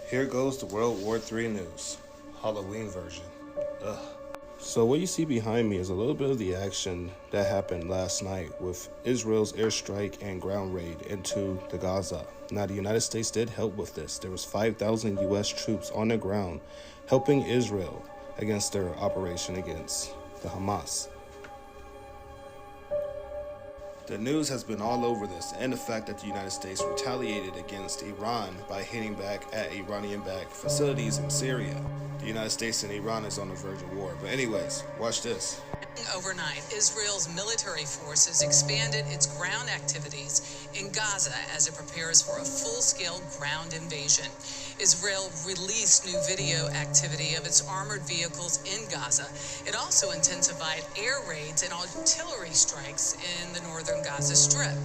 Here goes the World War III news. Halloween version. Ugh. So what you see behind me is a little bit of the action that happened last night with Israel's airstrike and ground raid into the Gaza. Now the United States did help with this. There was 5,000 US troops on the ground helping Israel against their operation against the Hamas. The news has been all over this and the fact that the United States retaliated against Iran by hitting back at Iranian-backed facilities in Syria. The United States and Iran is on the verge of war. But anyways, watch this. Overnight, Israel's military forces expanded its ground activities in Gaza as it prepares for a full-scale ground invasion. Israel released new video activity of its armored vehicles in Gaza. It also intensified air raids and artillery strikes in the northern Gaza Strip.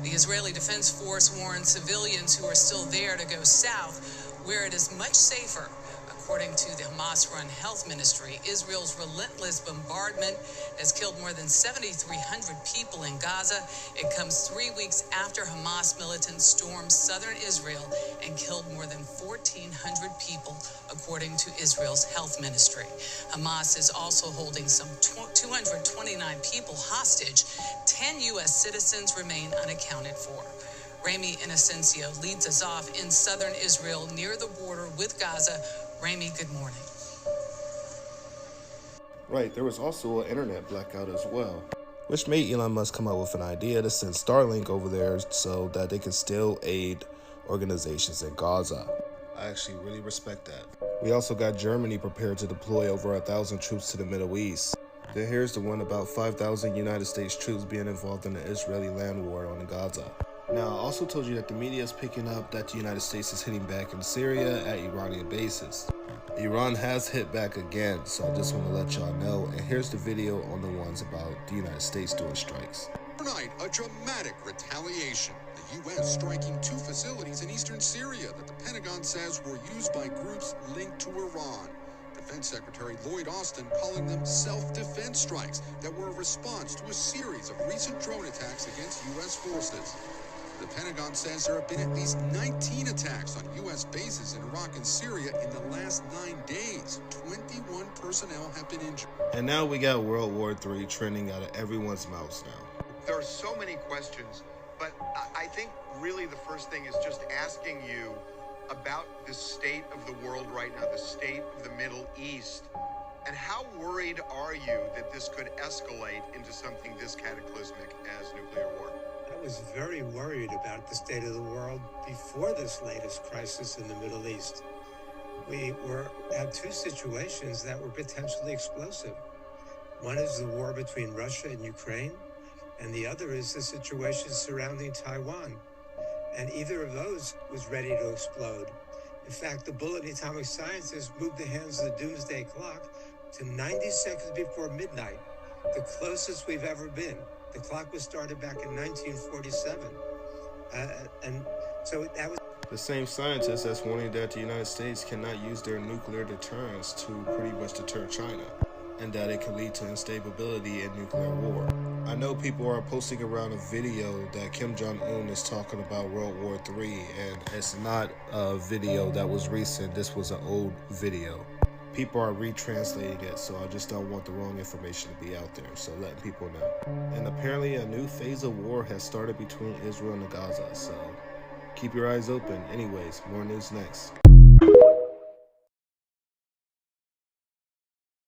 The Israeli Defense Force warned civilians who are still there to go south, where it is much safer. According to the Hamas-run health ministry, Israel's relentless bombardment has killed more than 7,300 people in Gaza. It comes 3 weeks after Hamas militants stormed southern Israel and killed more than 1,400 people, according to Israel's health ministry. Hamas is also holding some 229 people hostage. 10 U.S. citizens remain unaccounted for. Rami Inocencio leads us off in southern Israel near the border with Gaza. Rami, good morning. Right, there was also an internet blackout as well, which made Elon Musk come up with an idea to send Starlink over there so that they can still aid organizations in Gaza. I actually really respect that. We also got Germany prepared to deploy over 1,000 troops to the Middle East. Then here's the one about 5,000 United States troops being involved in the Israeli land war on Gaza. Now, I also told you that the media is picking up that the United States is hitting back in Syria at Iranian bases. Iran has hit back again, so I just want to let y'all know. And here's the video on the ones about the United States doing strikes. Tonight, a dramatic retaliation. The U.S. striking 2 facilities in eastern Syria that the Pentagon says were used by groups linked to Iran. Defense Secretary Lloyd Austin calling them self-defense strikes that were a response to a series of recent drone attacks against U.S. forces. The Pentagon says there have been at least 19 attacks on U.S. bases in Iraq and Syria in the last 9 days. 21 personnel have been injured. And now we got World War III trending out of everyone's mouths now. There are so many questions, but I think really the first thing is just asking you about the state of the world right now, the state of the Middle East. And how worried are you that this could escalate into something this cataclysmic as nuclear war? I was very worried about the state of the world before this latest crisis in the Middle East. We had 2 situations that were potentially explosive. One is the war between Russia and Ukraine, and the other is the situation surrounding Taiwan. And either of those was ready to explode. In fact, the bulletin atomic scientists moved the hands of the doomsday clock to 90 seconds before midnight, the closest we've ever been. The clock was started back in 1947. And so that was... The same scientists that's warning that the United States cannot use their nuclear deterrence to pretty much deter China, and that it can lead to instability in nuclear war. I know people are posting around a video that Kim Jong-un is talking about World War III, and it's not a video that was recent. This was an old video. People are retranslating it, so I just don't want the wrong information to be out there, so letting people know. And apparently a new phase of war has started between Israel and Gaza, so keep your eyes open. Anyways, more news next.